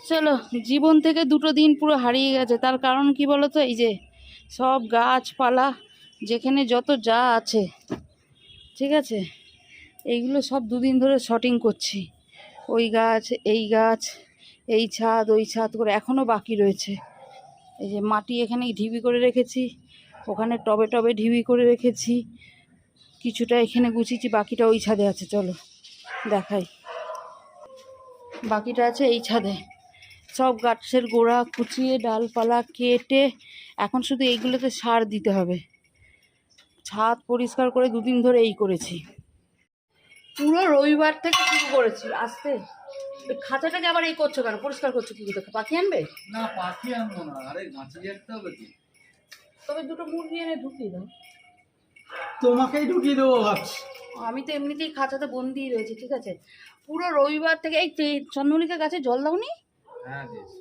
চলো, জীবন থেকে দুটো দিন পুরো হারিয়ে গেছে। তার কারণ কি বলো তো? এই যে সব গাছপালা যেখানে যত যা আছে, ঠিক আছে, এইগুলো সব দুদিন ধরে শটিং করছি। ওই গাছ, এই গাছ, এই ছাদ, ওই ছাদ করে এখনও বাকি রয়েছে। এই যে মাটি এখানে ঢিবি করে রেখেছি, ওখানে টবে টবে ঢিবি করে রেখেছি, কিছুটা এখানে গুছিয়েছি, বাকিটা ওই ছাদে আছে। চলো দেখাই। বাকিটা আছে এই ছাদে। সব গাছের গোড়া কুচিয়ে ডালপালা কেটে এখন শুধু এইগুলোতে সার দিতে হবে। ছাদ পরিষ্কার করে দুদিন ধরে এই করেছি। পুরো রবিবার থেকে শুরু করেছি আসতে। ওই খাঁচাটাকে আবার এই করছো কেন? পরিষ্কার করছো কি করে? পাখি আনবে না, পাখি আনবো না, আরে গাছে যেতে হবে কি। তবে দুটো মুরগি এনে ঢুকিয়ে দাও। তোমাকেই ঢুকিয়ে দেবো ভাবছি। আমি তো এমনিতেই খাঁচাতে বন্দি রয়েছি, ঠিক আছে। পুরো রবিবার থেকে এই চন্দ্রমল্লিকা গাছে জল দাওনি? হ্যাঁ দিয়েছি।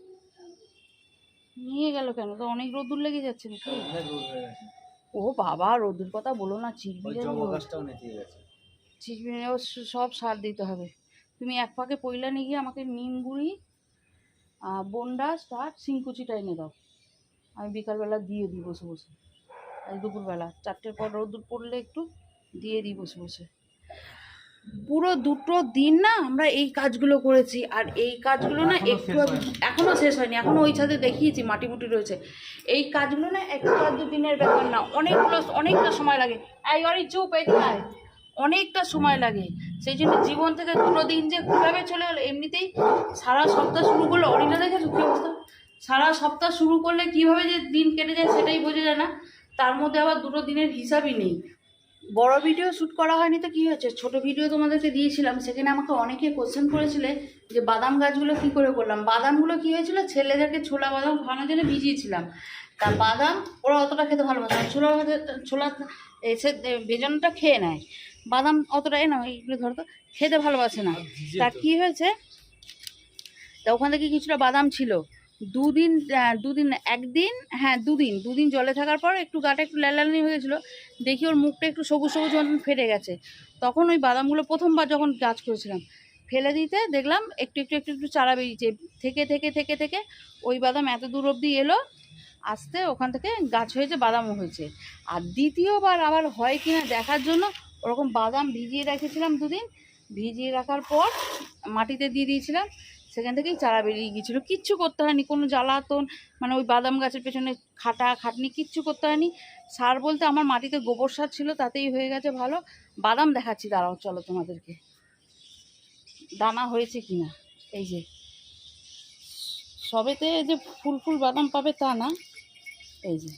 নিয়ে গেল কেন? তো অনেক রোদুর লেগে যাচ্ছে নাকি? অনেক রোদ হয়ে গেছে। ও বাবা, রোদুর কথা বলো না, চিরবিরে ওই জবা গাছটাও নেতিয়ে গেছে। চিরবিরে সব সার দিতে হবে। তুমি এক পাকে পয়লা নিয়ে গিয়ে আমাকে নিম গুঁড়ি, বন্ডা, স্টার্ট, সিংকুচিটা এনে দাও। আমি বিকালবেলা দিয়ে দিই বসে বসে। আজ দুপুরবেলা 4টের পর রোদ পড়লে একটু দিয়ে দিই বসে বসে। পুরো দুটো দিন না আমরা এই কাজগুলো করেছি। আর এই কাজগুলো না একটু এখনো শেষ হয়নি। এখনো ওই ছাদে দেখিয়েছি মাটি মুটি রয়েছে। এই কাজগুলো না এক দিনের ব্যাপার না, অনেকটা সময় লাগে। এই অরি চুপ, এখানে অনেকটা সময় লাগে। সেই জন্য জীবন থেকে দুটো দিন যে কীভাবে চলে গেলো। এমনিতেই সারা সপ্তাহ শুরু করলে, অরিটা দেখেছো কী অবস্থা? সারা সপ্তাহ শুরু করলে কীভাবে যে দিন কেটে যায় সেটাই বোঝা যায় না। তার মধ্যে আবার দুটো দিনের হিসাবই নেই। বড় ভিডিও শ্যুট করা হয়নি তো কী হয়েছে, ছোট ভিডিও তোমাদেরকে দিয়েছিলাম। সেখানে আমাকে অনেকে কোশ্চেন করেছিলে যে বাদাম গাছগুলো কী করে করলাম। বাদামগুলো কী হয়েছিল, ছেলেদেরকে ছোলা বাদাম খাওয়ানোর জন্য ভিজিয়েছিলাম। তা বাদাম ওরা অতটা খেতে ভালোবাসে না। ছোলা এসে বেজনটা খেয়ে নেয়, বাদাম অতটা না এইগুলো ধরো তো খেতে ভালোবাসে না। তা কী হয়েছে, তা ওখান থেকে কিছুটা বাদাম ছিল। দুদিন জলে থাকার পর একটু গাটা একটু লালানি হয়ে গেছিলো। দেখি ওর মুখটা একটু সবুজ সবুজ ফেটে গেছে। তখন ওই বাদামগুলো প্রথমবার যখন গাছ করেছিলাম ফেলে দিতে দেখলাম একটু একটু একটু একটু চারা বেরিয়েছে। থেকে থেকে থেকে থেকে ওই বাদাম এত দূর অবধি এলো, আসতে ওখান থেকে গাছ হয়েছে, বাদামও হয়েছে। আর দ্বিতীয়বার আবার হয় কিনা দেখার জন্য ওরকম বাদাম ভিজিয়ে রেখেছিলাম। দুদিন ভিজিয়ে রাখার পর মাটিতে দিয়ে দিয়েছিলাম, সেখান থেকেই চারা বেরিয়ে গিয়েছিলো। কিচ্ছু করতে হয়নি, কোনো জ্বালাতন, মানে ওই বাদাম গাছের পেছনে খাটনি কিচ্ছু করতে হয়নি। সার বলতে আমার মাটিতে গোবর সার ছিল, তাতেই হয়ে গেছে ভালো। বাদাম দেখাচ্ছি, দাঁড়াও চলো তোমাদেরকে, দানা হয়েছে কিনা। এই যে সবেতে যে ফুল ফুল বাদাম পাবে তা না, এই যে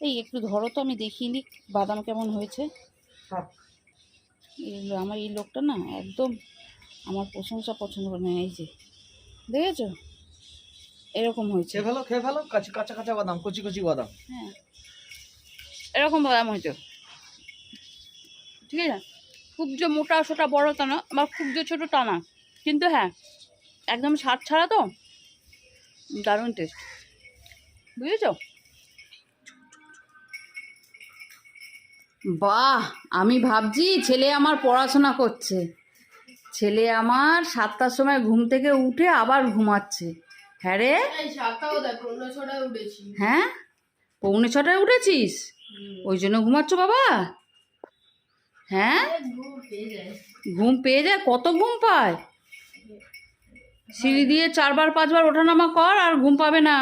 এই একটু ধরো তো, আমি দেখিয়ে নিই বাদাম কেমন হয়েছে। আমার এই লোকটা না একদম আমার প্রশংসা পছন্দ করে না। এই যে দেখেছো এরকম হয়েছে। খেয়ে ফেলো কাঁচা কাঁচা কাঁচা বাদাম, কচি কচি বাদাম। হ্যাঁ, এরকম বাদাম হয়েছে, ঠিক আছে। খুব যে মোটা সোটা বড় তা না, বা খুব যে ছোটো তা না, কিন্তু হ্যাঁ একদম স্বাদ ছাড়া তো, দারুণ টেস্ট, বুঝেছো? বাহ, আমি ভাবছি ছেলে আমার পড়াশোনা করছে। ছেলে আমার 7টার সময় ঘুম থেকে উঠে আবার ঘুমাচ্ছে। হ্যাঁ রে, হ্যাঁ 6:45 উঠেছিস, ওই জন্য ঘুমাচ্ছ বাবা? হ্যাঁ ঘুম পেয়ে যায়, কত ঘুম পায়। সিঁড়ি দিয়ে 4বার 5বার ওঠানামা কর আর ঘুম পাবে না।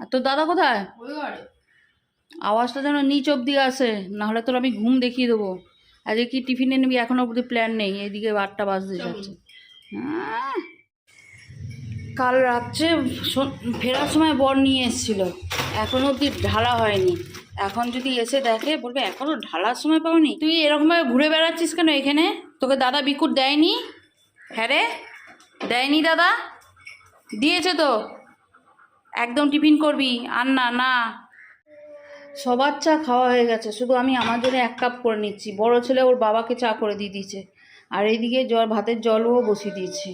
আর তোর দাদা কোথায়? আওয়াজটা যেন নিচ অব্দি আসে, নাহলে তোর আমি ঘুম দেখিয়ে দেবো। আজকে কি টিফিনে নিবি এখনো অবধি প্ল্যান নেই, এদিকে 8টা বাজতে যাচ্ছে। হ্যাঁ, কাল রাত্রে ফেরার সময় বর নিয়ে এসেছিল, এখনো অবধি ঢালা হয়নি। এখন যদি এসে দেখে বলবে এখনো ঢালার সময় পাওনি। তুই এরকমভাবে ঘুরে বেড়াচ্ছিস কেন এখানে? তোকে দাদা বিকুট দেয়নি? হ্যাঁ রে, দেয়নি দাদা? দিয়েছে তো, একদম টিফিন করবি। আর না না, সবার চা খাওয়া হয়ে গেছে, শুধু আমি আমার জন্য 1 কাপ করে নিচ্ছি। বড় ছেলে ওর বাবাকে চা করে দিয়ে দিয়েছে, আর এইদিকে ভাতের জলও বসিয়ে দিয়েছি।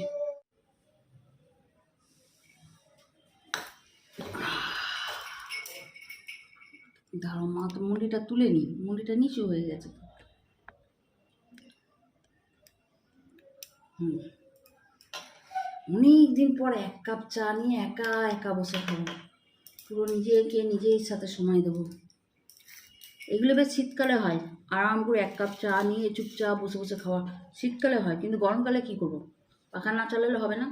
দাঁড়াও মা, তো মুড়িটা তুলে নি, মুড়িটা নিচু হয়ে গেছে। হুম, অনেক দিন পর এক কাপ চা নিয়ে একা একা বসে খাবো, পুরো নিজের সাথে সময় দেবো। এগুলো বেশ শীতকালে হয়, আরাম করে এক কাপ চা নিয়ে চুপচাপ বসে বসে খাওয়া শীতকালে হয়, কিন্তু গরমকালে কি করবো, পাখা না চালালে হবে না।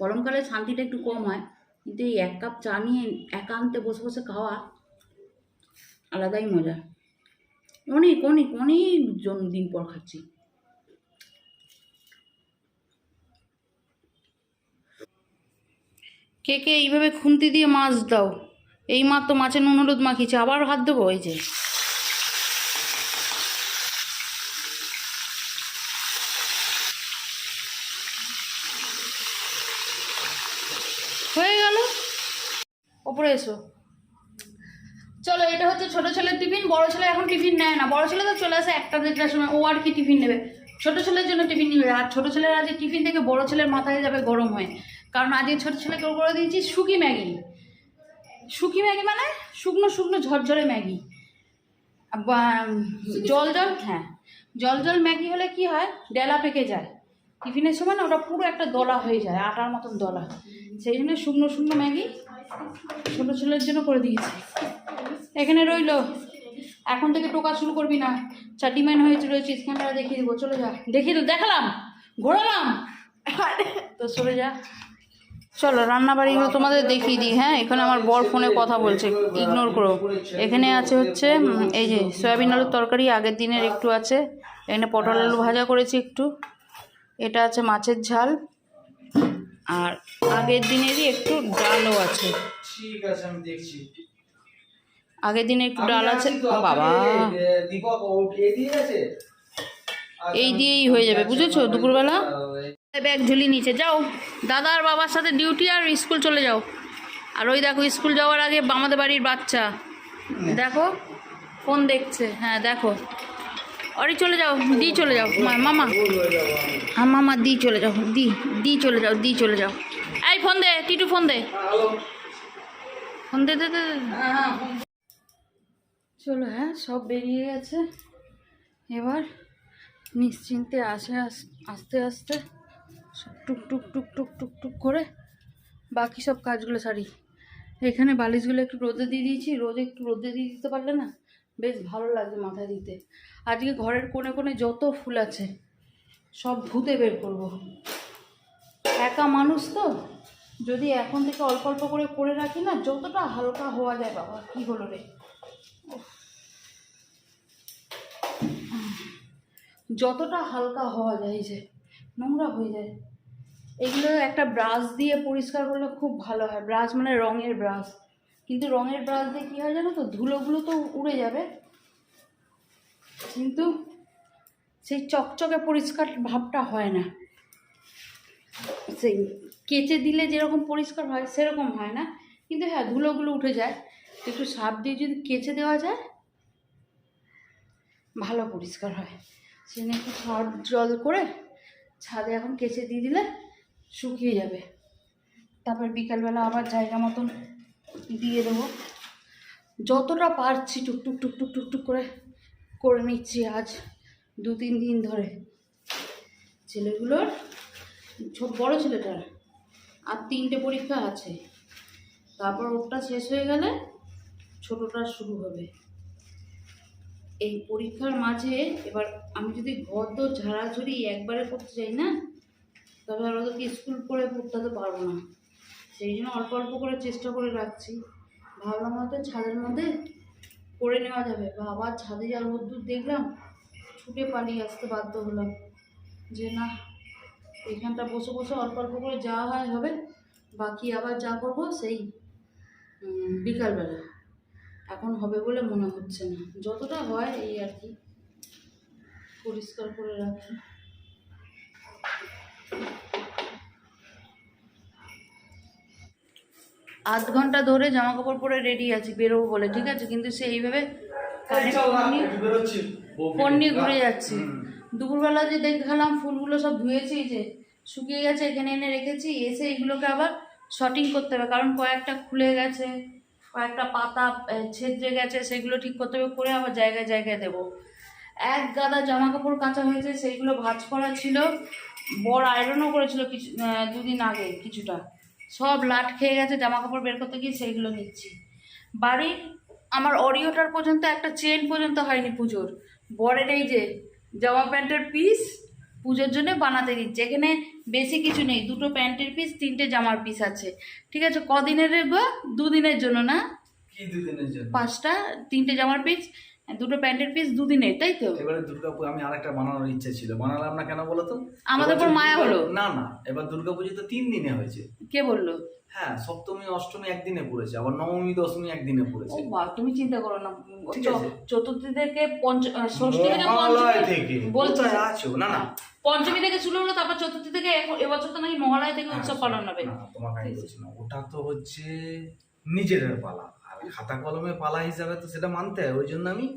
গরমকালে শান্তিটা একটু কম হয়, কিন্তু এই এক কাপ চা নিয়ে একান্তে বসে বসে খাওয়া আলাদাই মজা। অনেক অনেক অনেক দিন পর খাচ্ছি। কে কে এইভাবে খুন্তি দিয়ে মাছ দাও? এই মাত্র মাছের নুন হলুদ মাখিয়েছে, আবার হাত দেবো? এই যে হয়ে গেল। ওপরে এসো, চলো। এটা হচ্ছে ছোট ছেলের টিফিন। বড় ছেলে এখন টিফিন নেয় না, বড় ছেলে তো চলে আসে 1টা-1:30টার সময়, ও আর কি টিফিন নেবে। ছোট ছেলের জন্য টিফিন নেবে, আর ছোট ছেলের আজকে টিফিন থেকে বড় ছেলের মাথায় যাবে গরম হয়ে, কারণ আজকে ছোট ছেলেকে করে দিয়েছি শুকি ম্যাগি। শুকি ম্যাগি মানে শুকনো শুকনো ঝরঝরে ম্যাগি। জল জল, হ্যাঁ, জল জল ম্যাগি হলে কি হয়, ডেলা পেকে যায় টিফিনের সময় না, ওটা পুরো একটা দলা হয়ে যায়, আটার মতন দলা। সেই জন্য শুকনো শুকনো ম্যাগি ছোটো ছেলের জন্য করে দিয়েছি। এখানে রইলো, এখন থেকে টোকা শুরু করবি না। চাটিম্যান হয়েছে রয়েছিস, ক্যামেরা দেখিয়ে দেবো, চলে যা। দেখিয়ে দেখালাম, ঘোরালাম তো চলে যা। চলো রান্নাবাড়িগুলো তোমাদের দেখিয়ে দিই। হ্যাঁ, এখানে আমার বর ফোনে কথা বলছে, ইগনোর করো। এখানে আছে হচ্ছে এই যে সয়াবিন আলুর তরকারি, আগের দিনের একটু আছে। এখানে পটল আলু ভাজা করেছি একটু, এটা আছে মাছের ঝাল, আর আগের দিনেরই একটু ডালও আছে। ঠিক আছে, আমি দেখছি। আগের দিনে একটু ডাল আছে। বাবা, দীপক দিয়ে গেছে, এই দিয়েই হয়ে যাবে, বুঝেছো? দুপুরবেলা ব্যাগ ঝুলিয়ে নিচে যাও, দাদা আর বাবার সাথে ডিউটি, আর স্কুল চলে যাও। আর ওই দেখো স্কুল যাওয়ার আগে আমাদের বাড়ির বাচ্চা দেখো ফোন দেখছে। হ্যাঁ দেখো, অরি চলে যাও, দি চলে যাও, মামা, হ্যাঁ মামা, দি চলে যাও, দি চলে যাও, দি চলে যাও। এই ফোন দে, টিটু ফোন দে, ফোন দে দে দে। চলো, হ্যাঁ সব বেরিয়ে গেছে, এবার নিশ্চিন্তে আস্তে আস্তে সব টুক টুক টুক টুক টুক টুক করে বাকি সব কাজগুলো সারি। এখানে বালিশগুলো একটু রোদে দিয়ে দিয়েছি, রোদে একটু রোদে দিয়ে দিতে পারলে না বেশ ভালো লাগবে মাথায় দিতে। আজকে ঘরের কোণে কোণে যত ফুল আছে সব ধুতে বের করব। একা মানুষ তো, যদি এখন থেকে অল্প অল্প করে রাখি না, যতটা হালকা হওয়া যায়। বাবা কি হলো রে, যতটা হালকা হওয়া যায়, যে নোংরা হয়ে যায় এগুলো একটা ব্রাশ দিয়ে পরিষ্কার করলে খুব ভালো হয়। ব্রাশ মানে রঙের ব্রাশ, কিন্তু রঙের ব্রাশ দিয়ে কী হয় জানো তো, ধুলোগুলো তো উড়ে যাবে, কিন্তু সেই চকচকে পরিষ্কার ভাবটা হয় না। সেই কেচে দিলে যেরকম পরিষ্কার হয় সেরকম হয় না, কিন্তু হ্যাঁ ধুলোগুলো উঠে যায়। একটু সার্ফ দিয়ে যদি কেচে দেওয়া যায় ভালো পরিষ্কার হয়। সেখানে একটু সার্ফ জল করে ছাদে এখন কেচে দিয়ে দিলে শুকিয়ে যাবে, তারপর বিকালবেলা আবার জায়গা মতন দিয়ে দেবো। যতটা পারছি টুকটুক টুকটুক টুকটুক করে নিচ্ছি আজ 2-3 দিন ধরে। ছেলেগুলোর বড় ছেলেটার আর 3টে পরীক্ষা আছে, তারপর ওটা শেষ হয়ে গেলে ছোটোটা শুরু হবে। এই পরীক্ষার মাঝে এবার আমি যদি ঘর দোর ঝাড়াঝুড়ি একবারে করতে চাই না, তবে আর ওদেরকে স্কুল করে পড়তে পারবো না। সেই জন্য অল্প অল্প করে চেষ্টা করে রাখছি। ভাবলাম হয়তো ছাদের মধ্যে করে নেওয়া যাবে, বা আবার ছাদে যা রোদ্দুর দেখলাম ছুটে পালিয়ে আসতে বাধ্য হলাম, যে না এখানটা বসে বসে অল্প অল্প করে যা হয় হবে, বাকি আবার যা করবো সেই বিকালবেলা। এখন হবে বলে মনে হচ্ছে না, যতটা হয় এই আর কি পরিষ্কার করে রাখি। আধ ঘন্টা ধরে জামা কাপড় পরে রেডি আছি বেরোবো বলে, ঠিক আছে, কিন্তু সে এইভাবে ফোন নিয়ে ঘুরে যাচ্ছি। দুপুরবেলা যে দেখালাম ফুলগুলো সব ধুয়েছি, যে শুকিয়ে গেছে, এখানে এনে রেখেছি। এসে এগুলোকে আবার শর্টিং করতে হবে, কারণ কয়েকটা খুলে গেছে, কয়েকটা পাতা ছেদ্রে গেছে, সেগুলো ঠিক করতে হবে, করে আবার জায়গায় জায়গায় দেবো। এক গাদা জামা কাপড় কাঁচা হয়েছে, সেইগুলো ভাঁজ করা ছিল, বর আয়রনও করেছিল কিছু দুদিন আগে কিছুটা, সব লাট খেয়ে গেছে, জামা কাপড় বের করতে গিয়ে সেইগুলো নিচ্ছি। বাড়ির আমার অরিওটার পর্যন্ত একটা চেন পর্যন্ত হয়নি পুজোর। বরের এই যে জামা প্যান্টের পিস পুজোর জন্য বানাতে দিচ্ছে। এখানে বেশি কিছু নেই, 2টো প্যান্টের পিস, 3টে জামার পিস আছে। ঠিক আছে, কদিনের গো? 2 দিনের জন্য না? কি 2 দিনের জন্য? 5টা, 3টে জামার পিস, 2টো প্যান্টের পিস, 2 দিনের, তাই তো? এবারে দুর্গাপুজো আমি আরেকটা বানানোর ইচ্ছে ছিল, বানালাম না কেন বলো তো? আমাদের উপর মায়া হলো। না না, এবার দুর্গাপুজো তো 3 দিনে হয়েছে। কে বললো? হ্যাঁ, সপ্তমী অষ্টমী একদিনে পড়েছে, আবার নবমী দশমী একদিনে ও পড়েছে। বা, তুমি চিন্তা করো না। ঠিক আছে। চতুর্থী থেকে ষষ্ঠী থেকে মহালয়া থেকে বলছো কোথায় আছো? না না, পঞ্চমী থেকে শুরু হলো, তারপর চতুর্থী থেকে এবছর তো নাকি মহালয়া থেকে উৎসব পালন হবে। না, তোমাকে আমি বলছি না, ওটা তো হচ্ছে নিজের পালা, আর খাতা কলমে পালা হিসাবে তো সেটা মানতে হয়। ওই জন্য আমি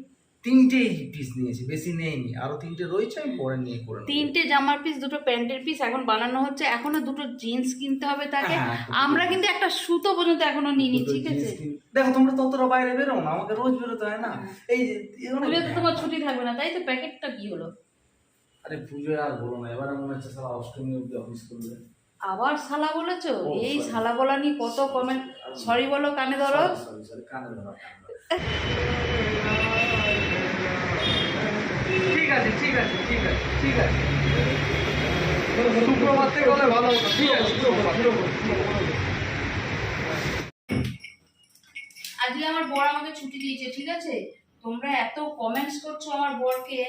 3টে পিস নিয়েছি, বেশি নেইনি, আরো 3টে রয়েছে, আমি পরে নিয়ে করে নেবো। 3টে জামার পিস, 2টো প্যান্টের পিস এখন বানানো হচ্ছে। এখনো 2টো জিন্স কিনতে হবে তাকে। আমরা কিন্তু একটা সুতো পর্যন্ত এখনো নিইনি, ঠিক আছে? দেখো, তোমরা ততটা বাইরে বেরো না, আমাকে রোজ বেরোতে হয় না। এই যে পুজো তো তোমার ছুটি থাকবে না, তাই তো? প্যাকেটটা কি হলো? আরে পুজো আর বলো না, এবারে মনে হচ্ছে সারা অষ্টমী অব্দি অফিস করবে। আবার শালা বলেছো? ও, এই sorry. শালা বলা নিয়ে কত কমেন্ট। সরি বলো, কানে ধরো। সরি, কানে ধরো। ঠিক আছে, ঠিক আছে, ঠিক আছে, ঠিক আছে। সুপ্রভাত থেকে বলে ভালো হতো। ঠিক আছে, সুপ্রভাত। আজকে আমার বর আমাকে ছুটি দিয়েছে, ঠিক আছে? তোমরা এত কমেন্টস করছো আমার বরকে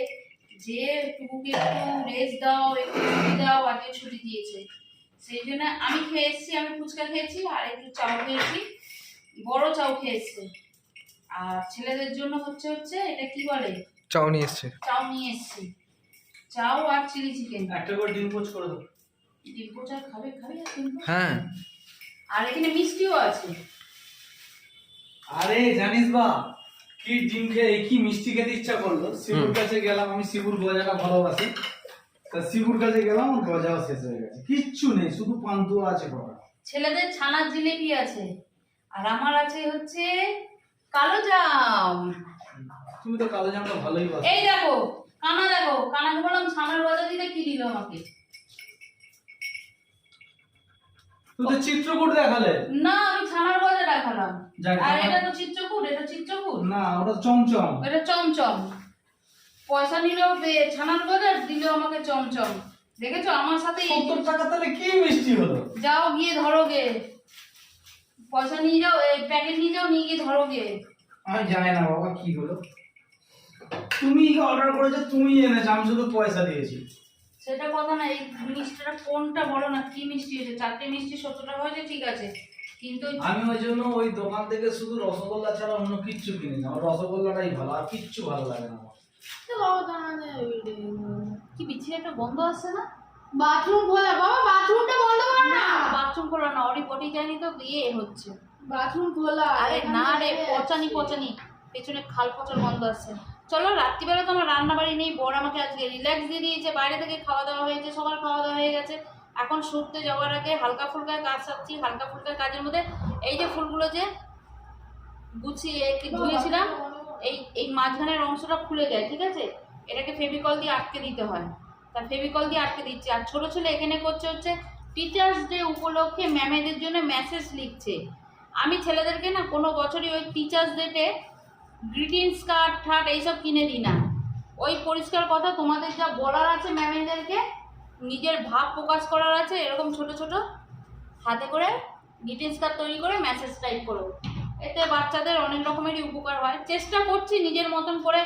যে টুকুকে একটু রেস্ট দাও, একটু ছুটি দাও, আজকে ছুটি দিয়েছে। সেই জন্য আমি খেয়ে এসেছি, আমি ফুচকা খেয়েছি আর একটু চাউ খেয়েছি, বড় চাউ খেয়েছি। আর ছেলেদের জন্য হচ্ছে এটা কি বলে, চাও নিয়ে এসছে। চাউ নিয়ে এসেছি, চাউ আর চিলি চিকেন। একটা করে ডিম পোচ করে দাও। ডিম পোচ আর খাবে আর ডিম পোচ? হ্যাঁ, আর এখানে মিষ্টিও আছে। আরে জানিস বা, কি ডিম খেয়ে কি মিষ্টি খেতে ইচ্ছা করলো, শিবুর কাছে গেলাম, আমি শিবুর গজাটা ভালোবাসি, তা শিবুর কাছে গেলাম, গজাও শেষ হয়ে গেছে, কিচ্ছু নেই, শুধু পান্তুয়া আছে কটা। ছেলেদের ছানার জিলেবি আছে, আর আমার আছে হচ্ছে কালো জাম। তুমি তো কালো জামটা ভালোই বাসো। এই দেখো কানা, দেখো কানাকে বললাম ছানার গজা দিতে, কি দিল আমাকে? তুই তো চিত্রকূট দেখালে। না, আমি ছানার গজা দেখালাম। যাক, আর এটা তো চিত্রকূট, এটা চিত্রকূট না, ওটা চমচম। এটা চমচম। পয়সা নিলেও ছানার গজা, দিলেও আমাকে চমচম। দেখেছো আমার সাথে 70 টাকা তাহলে কি মিষ্টি হলো? যাও গিয়ে ধরো গে, পয়সা নিয়ে যাও, এই প্যাকেট নিয়ে যাও, নিয়ে গিয়ে ধরো গে। আমি জানি না বাবা কি হলো, তুমি অর্ডার করেছো, তুমি এনেছো, আমি শুধু পয়সা দিয়েছি। সেটা কথা না, এই মিষ্টিটা কোনটা বলো না, কি মিষ্টি হয়েছে? 4টে মিষ্টি 70 টাকা হয়েছে, ঠিক আছে, কিন্তু আমি ওই জন্য ওই দোকান থেকে শুধু রসগোল্লা ছাড়া অন্য কিচ্ছু কিনি না, আমার রসগোল্লাটাই ভালো, আর কিচ্ছু ভালো লাগে না আমার। কি বিচ্ছিরি একটা গন্ধ আসছে না? বাথরুম খোলা বাবা, বাথরুমটা বন্ধ কর না। বাথরুম খোলা না, অরি পটি যায়নি তো ইয়ে হচ্ছে। বাথরুম খোলা। আরে না রে, পচানি পেছনে খাল পচার গন্ধ আসছে। চলো, রাত্রিবেলা তো আমার রান্না বাড়ি নেই, বর আমাকে আজকে রিল্যাক্স দিয়ে দিয়েছে, বাইরে থেকে খাওয়া দাওয়া হয়েছে, সবার খাওয়া দাওয়া হয়ে গেছে। এখন শুতে যাওয়ার আগে হালকা ফুলকা কাজ সারছি, হালকা ফুলকা কাজের মধ্যে এই যে ফুলগুলো যে গুছিয়ে একটু ধুয়েছিলাম, এই মাঝখানের অংশটা খুলে যায়, ঠিক আছে? এটাকে ফেভিকল দিয়ে আটকে দিতে হয়, তা ফেভিকল দিয়ে আটকে দিচ্ছি। আর ছোটো ছেলে এখানে করছে টিচার্স ডে উপলক্ষে ম্যামেদের জন্য মেসেজ লিখছে। আমি ছেলেদেরকে না কোনো বছরই ওই টিচার্স ডেতে গ্রিটিংস কার্ড ঠাট এইসব কিনে দিই না। ওই পরিষ্কার কথা, তোমাদের যা বলার আছে ম্যামেদেরকে, নিজের ভাব প্রকাশ করার আছে, এরকম ছোট ছোট হাতে করে গ্রিটিংস কার্ড তৈরি করে মেসেজ টাইপ করো, এতে বাচ্চাদের অনেক রকমেরই উপকার হয়। চেষ্টা করছি নিজের মতন করে,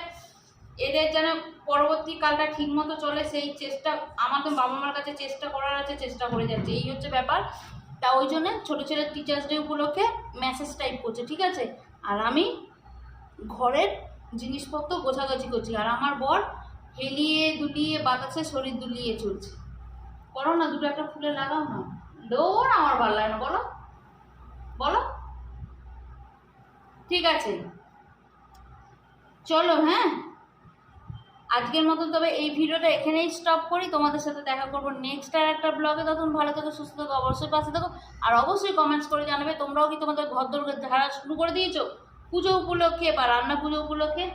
এদের যেন পরবর্তীকালটা ঠিক মতো চলে, সেই চেষ্টা আমাদের বাবা মার কাছে চেষ্টা করার আছে, চেষ্টা করে যাচ্ছে, এই হচ্ছে ব্যাপার। তা ওই জন্য ছোটো ছেলে টিচার্স ডে উপলক্ষে মেসেজ টাইপ করছে, ঠিক আছে? আর আমি ঘরের জিনিসপত্র গোছাগাছি করছি, আর আমার বর হেলিয়ে দুলিয়ে বাতাসে শরীর দুলিয়ে চলছে। করো না, দুটো একটা ফুলে লাগাও না। দৌড়, আমার ভালো লাগে না, বলো বলো। ঠিক আছে, চলো, হ্যাঁ আজকের মতন তবে এই ভিডিওটা এখানেই স্টপ করি। তোমাদের সাথে দেখা করবো নেক্সট আর একটা ব্লগে। তখন ভালো থেকো, সুস্থ থেকো, অবশ্যই পাশে থেকো, আর অবশ্যই কমেন্টস করে জানাবে তোমরাও কি তোমাদের ঘর দৌড় ধারা শুরু করে দিয়েছো পুজো উপলক্ষে বা রান্না পুজো উপলক্ষে।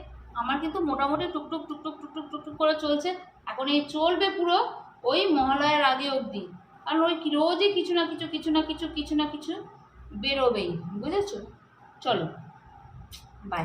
আমার কিন্তু মোটামুটি টুকটুক টুকটুক টুকটুক টুকটুক করে চলছে, এখন এই চলবে পুরো ওই মহালয়ার আগে অবধি। আর ওই রোজই কিছু না কিছু বেরোবেই, বুঝেছো? চলো, বাই।